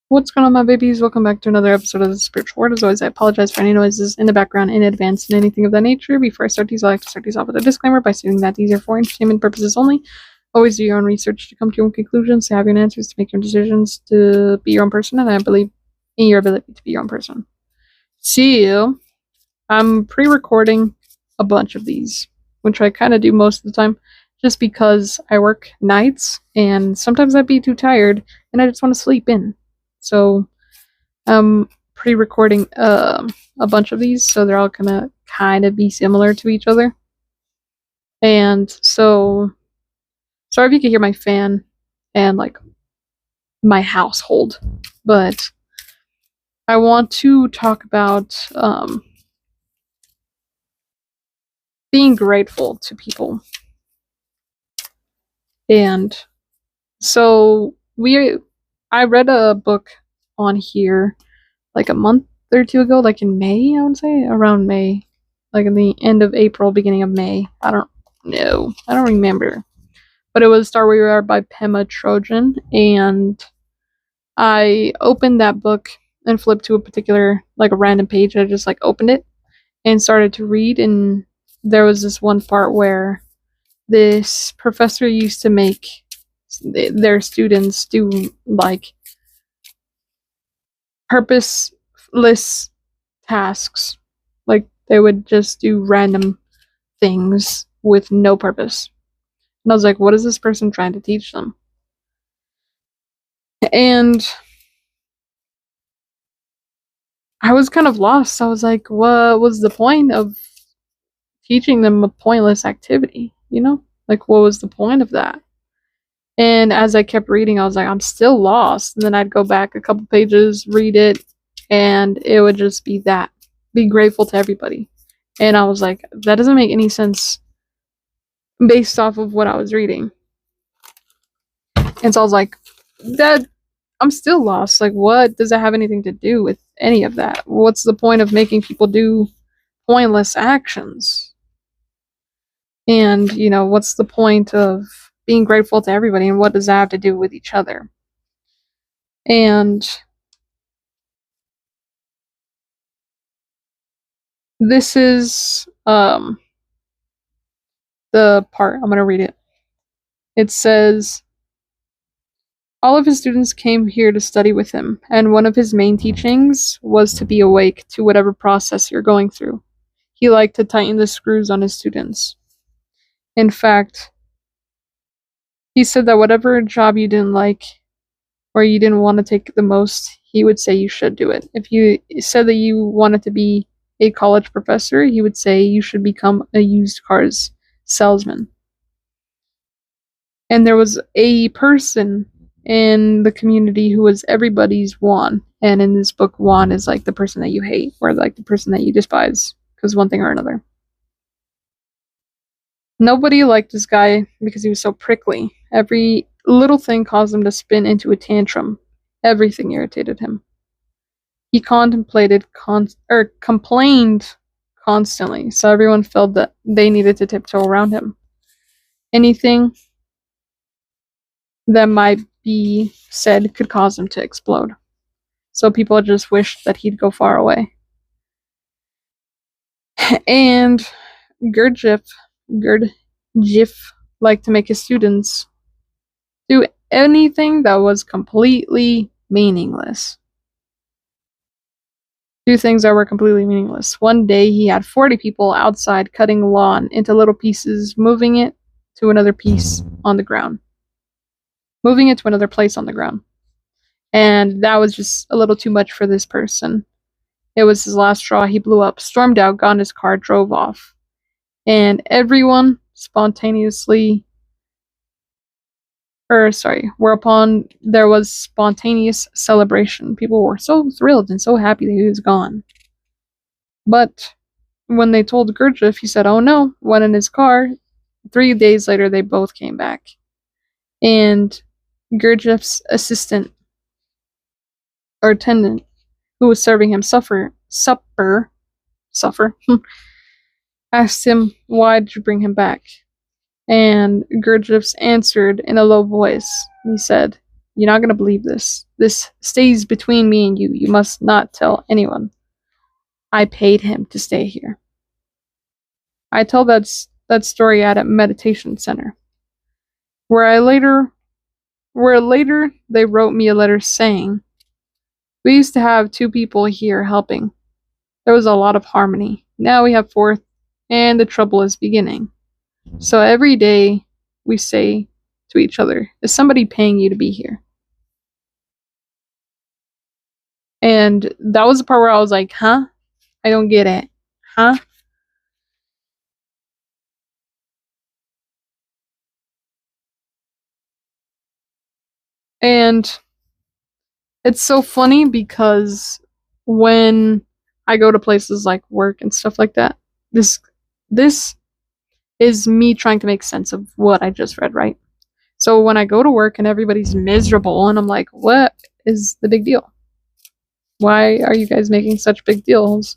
What's going on, my babies? Welcome back to another episode of the Spiritual Word. As always, I apologize for any noises in the background in advance and anything of that nature. Before I start these, I like to start these off with a disclaimer by stating that these are for entertainment purposes only. Always do your own research to come to your own conclusions, to have your own answers, to make your own decisions, to be your own person, and I believe in your ability to be your own person. So, I'm pre-recording a bunch of these, which I kind of do most of the time, just because I work nights, and sometimes I'd be too tired, and I just want to sleep in. So I'm pre-recording a bunch of these, so they're all gonna kind of be similar to each other. And so, sorry if you can hear my fan and like my household, but I want to talk about being grateful to people. And so I read a book on here like a month or two ago, like in May, I would say, around May, like in the end of April, beginning of May. I don't know. I don't remember. But it was Star Wars by Pema Trojan, and I opened that book and flipped to a particular, like a random page. I just like opened it and started to read, and there was this one part where this professor used to make their students do like purposeless tasks. Like they would just do random things with no purpose. And I was like, what is this person trying to teach them? And I was kind of lost. I was like, what was the point of teaching them a pointless activity? You know? Like, what was the point of that? And as I kept reading, I was like, I'm still lost. And then I'd go back a couple pages, read it, and it would just be that. Be grateful to everybody. And I was like, that doesn't make any sense based off of what I was reading. And so I was like, that I'm still lost. Like, what does that have anything to do with any of that? What's the point of making people do pointless actions? And, you know, what's the point of being grateful to everybody, and what does that have to do with each other? And this is the part. I'm going to read it. It says, all of his students came here to study with him, and one of his main teachings was to be awake to whatever process you're going through. He liked to tighten the screws on his students. In fact, he said that whatever job you didn't like or you didn't want to take the most, he would say you should do it. If you said that you wanted to be a college professor, he would say you should become a used cars salesman. And there was a person in the community who was everybody's Juan. And in this book, Juan is like the person that you hate, or like the person that you despise, because one thing or another. Nobody liked this guy because he was so prickly. Every little thing caused him to spin into a tantrum. Everything irritated him. He complained constantly, so everyone felt that they needed to tiptoe around him. Anything that might be said could cause him to explode. So people just wished that he'd go far away. And Gurdjieff liked to make his students do anything that was completely meaningless. Do things that were completely meaningless. One day he had 40 people outside cutting lawn into little pieces, moving it to another piece on the ground. Moving it to another place on the ground. And that was just a little too much for this person. It was his last straw. He blew up, stormed out, got in his car, drove off. And everyone whereupon there was spontaneous celebration. People were so thrilled and so happy that he was gone. But when they told Gurdjieff, he said, oh no, went in his car. 3 days later, they both came back. And Gurdjieff's assistant or attendant, who was serving him supper, asked him, why did you bring him back? And Gurdjieff answered in a low voice. He said, You're not gonna believe this. This stays between me and you. You must not tell anyone. I paid him to stay here. I tell that story at a meditation center, where later they wrote me a letter saying, we used to have 2 people here helping. There was a lot of harmony. Now we have 4th, and the trouble is beginning. So every day we say to each other, is somebody paying you to be here? And that was the part where I was like, huh? I don't get it. Huh? And it's so funny because when I go to places like work and stuff like that, this is me trying to make sense of what I just read, right? So when I go to work and everybody's miserable and I'm like, what is the big deal? Why are you guys making such big deals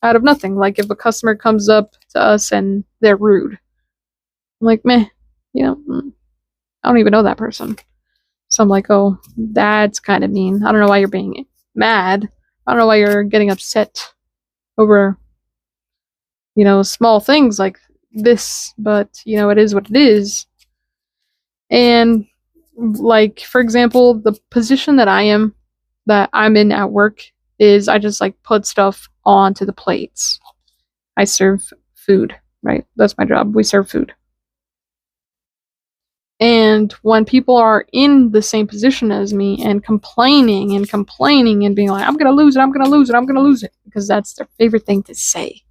out of nothing? Like if a customer comes up to us and they're rude, I'm like, meh, you know, I don't even know that person. So I'm like, oh, that's kind of mean. I don't know why you're being mad. I don't know why you're getting upset over, small things like this, but, it is what it is. And, like, for example, the position that I'm in at work is I just, like, put stuff onto the plates. I serve food, right? That's my job. We serve food. And when people are in the same position as me and complaining and being like, I'm gonna lose it, I'm gonna lose it, I'm gonna lose it, because that's their favorite thing to say.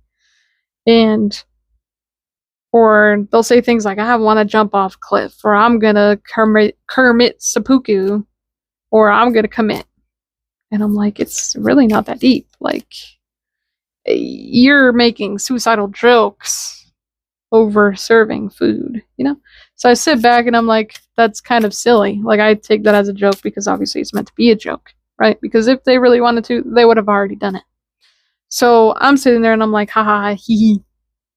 Or they'll say things like, I want to jump off a cliff, or I'm gonna Kermit seppuku, or I'm gonna commit. And I'm like, it's really not that deep. Like, you're making suicidal jokes over serving food, So I sit back and I'm like, that's kind of silly. Like, I take that as a joke because obviously it's meant to be a joke, right? Because if they really wanted to, they would have already done it. So I'm sitting there and I'm like, ha ha ha, hee hee.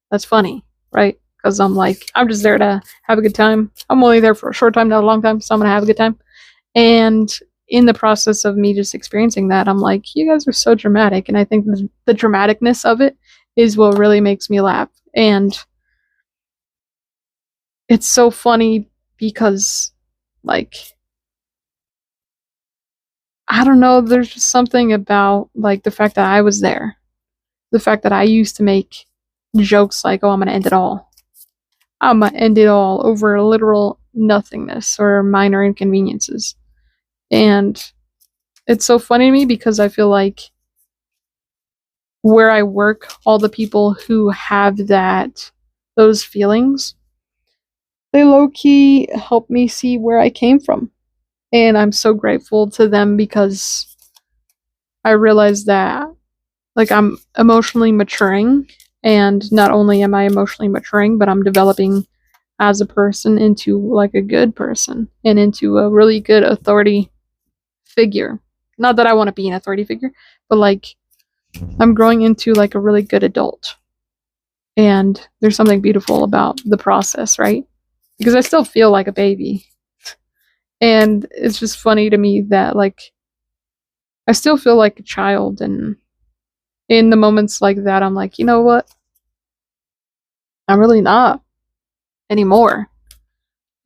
That's funny, right? Because I'm like, I'm just there to have a good time. I'm only there for a short time, not a long time, so I'm gonna have a good time. And in the process of me just experiencing that, I'm like, you guys are so dramatic. And I think the dramaticness of it is what really makes me laugh. And it's so funny because, like, I don't know, there's just something about, like, the fact that I was there. The fact that I used to make jokes like, oh, I'm gonna end it all. I'm gonna end it all over literal nothingness or minor inconveniences. And it's so funny to me because I feel like where I work, all the people who have those feelings, they low-key help me see where I came from. And I'm so grateful to them because I realize that, like, I'm emotionally maturing. And not only am I emotionally maturing, but I'm developing as a person into, like, a good person and into a really good authority figure. Not that I want to be an authority figure, but, like, I'm growing into, like, a really good adult. And there's something beautiful about the process, right? Because I still feel like a baby. And it's just funny to me that, like, I still feel like a child, and in the moments like that, I'm like, you know what? I'm really not anymore.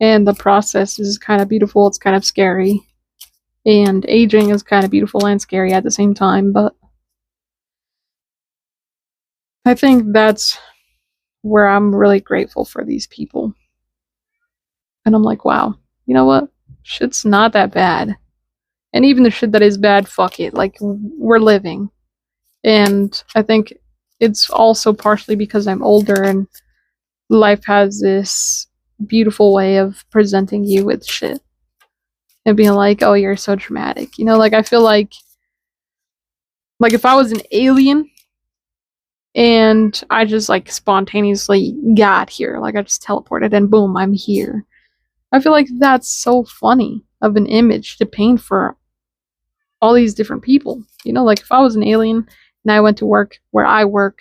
And the process is kind of beautiful, it's kind of scary. And aging is kind of beautiful and scary at the same time, but I think that's where I'm really grateful for these people. And I'm like, wow, you know what? Shit's not that bad. And even the shit that is bad, fuck it. Like, we're living. And I think it's also partially because I'm older and life has this beautiful way of presenting you with shit. And being like, oh, you're so dramatic. Like, I feel like if I was an alien and I just, like, spontaneously got here, like, I just teleported and boom, I'm here. I feel like that's so funny of an image to paint for all these different people. Like, if I was an alien and I went to work where I work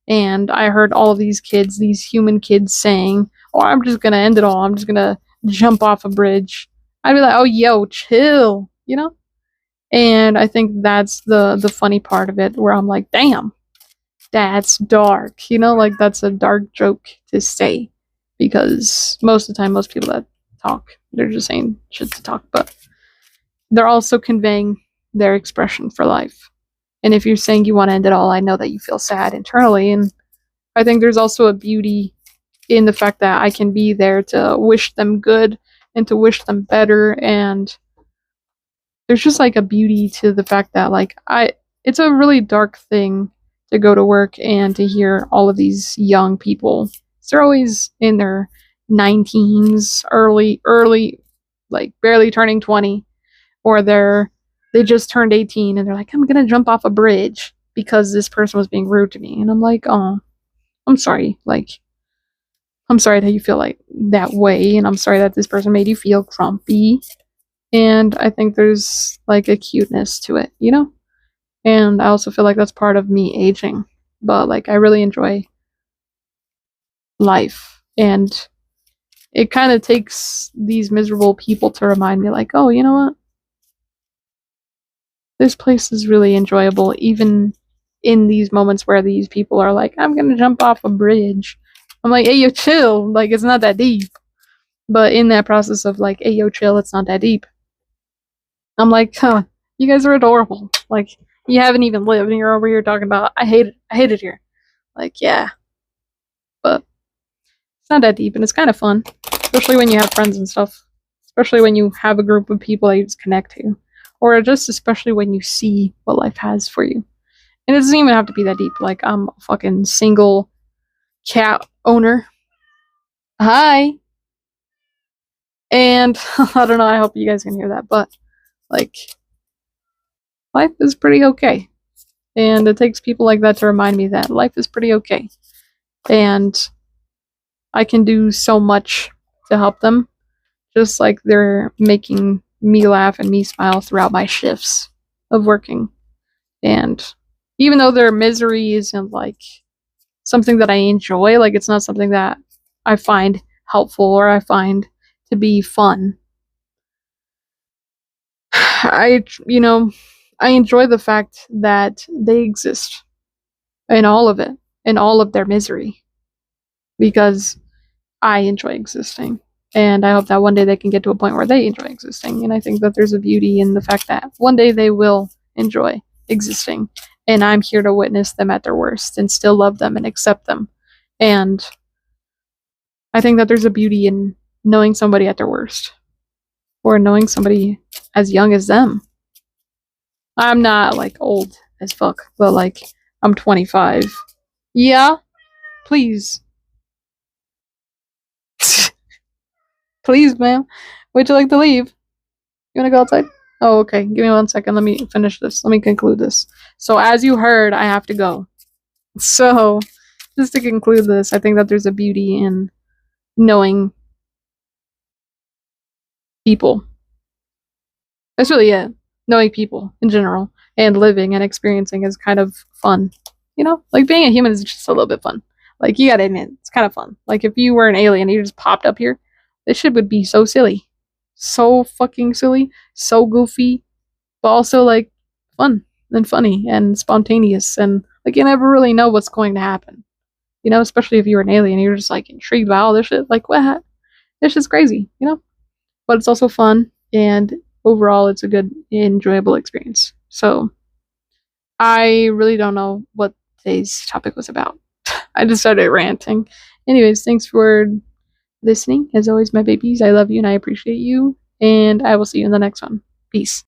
and I heard all of these kids, these human kids saying, oh, I'm just gonna end it all. I'm just gonna jump off a bridge. I'd be like, oh, yo, chill, you know? And I think that's the funny part of it, where I'm like, damn, that's dark, you know? Like, that's a dark joke to say, because most of the time, most people that talk, they're just saying shit to talk, but they're also conveying their expression for life. And if you're saying you want to end it all, I know that you feel sad internally, and I think there's also a beauty in the fact that I can be there to wish them good and to wish them better. And there's just like a beauty to the fact that like it's a really dark thing to go to work and to hear all of these young people. They're always in their 19s, early, like barely turning 20, or they just turned 18 and they're like, I'm gonna jump off a bridge because this person was being rude to me. And I'm like, oh, I'm sorry. Like, I'm sorry that you feel like that way, and I'm sorry that this person made you feel grumpy. And I think there's like a cuteness to it, you know? And I also feel like that's part of me aging. But like, I really enjoy life. And it kind of takes these miserable people to remind me, like, oh, you know what? This place is really enjoyable, even in these moments where these people are like, I'm gonna jump off a bridge. I'm like, hey, yo, chill. Like, it's not that deep. But in that process of like, hey, yo, chill, it's not that deep, I'm like, huh, you guys are adorable. Like, you haven't even lived and you're over here talking about, I hate it here. Like, yeah. But it's not that deep, and it's kind of fun. Especially when you have friends and stuff. Especially when you have a group of people that you just connect to. Or just especially when you see what life has for you. And it doesn't even have to be that deep. Like, I'm a fucking single cat owner. Hi. And I don't know, I hope you guys can hear that, but like, life is pretty okay. And it takes people like that to remind me that life is pretty okay. And I can do so much to help them, just like they're making me laugh and me smile throughout my shifts of working. And even though their misery isn't like something that I enjoy, like it's not something that I find helpful or I find to be fun, I enjoy the fact that they exist in all of it, in all of their misery, because I enjoy existing. And I hope that one day they can get to a point where they enjoy existing. And I think that there's a beauty in the fact that one day they will enjoy existing. And I'm here to witness them at their worst and still love them and accept them. And I think that there's a beauty in knowing somebody at their worst, or knowing somebody as young as them. I'm not like old as fuck, but like I'm 25. Yeah, please. Please, ma'am. Would you like to leave? You want to go outside? Oh, okay. Give me 1 second. Let me finish this. Let me conclude this. So, as you heard, I have to go. So, just to conclude this, I think that there's a beauty in knowing people. That's really it. Knowing people in general and living and experiencing is kind of fun. You know? Like, being a human is just a little bit fun. Like, you gotta admit, it's kind of fun. Like, if you were an alien and you just popped up here, this shit would be so silly. So fucking silly. So goofy. But also, like, fun and funny and spontaneous. And, like, you never really know what's going to happen. You know, especially if you were an alien, you're just, like, intrigued by all this shit. Like, what? This shit's crazy, you know? But it's also fun. And overall, it's a good, enjoyable experience. So, I really don't know what today's topic was about. I just started ranting. Anyways, thanks for listening. As always, my babies, I love you and I appreciate you. And I will see you in the next one. Peace.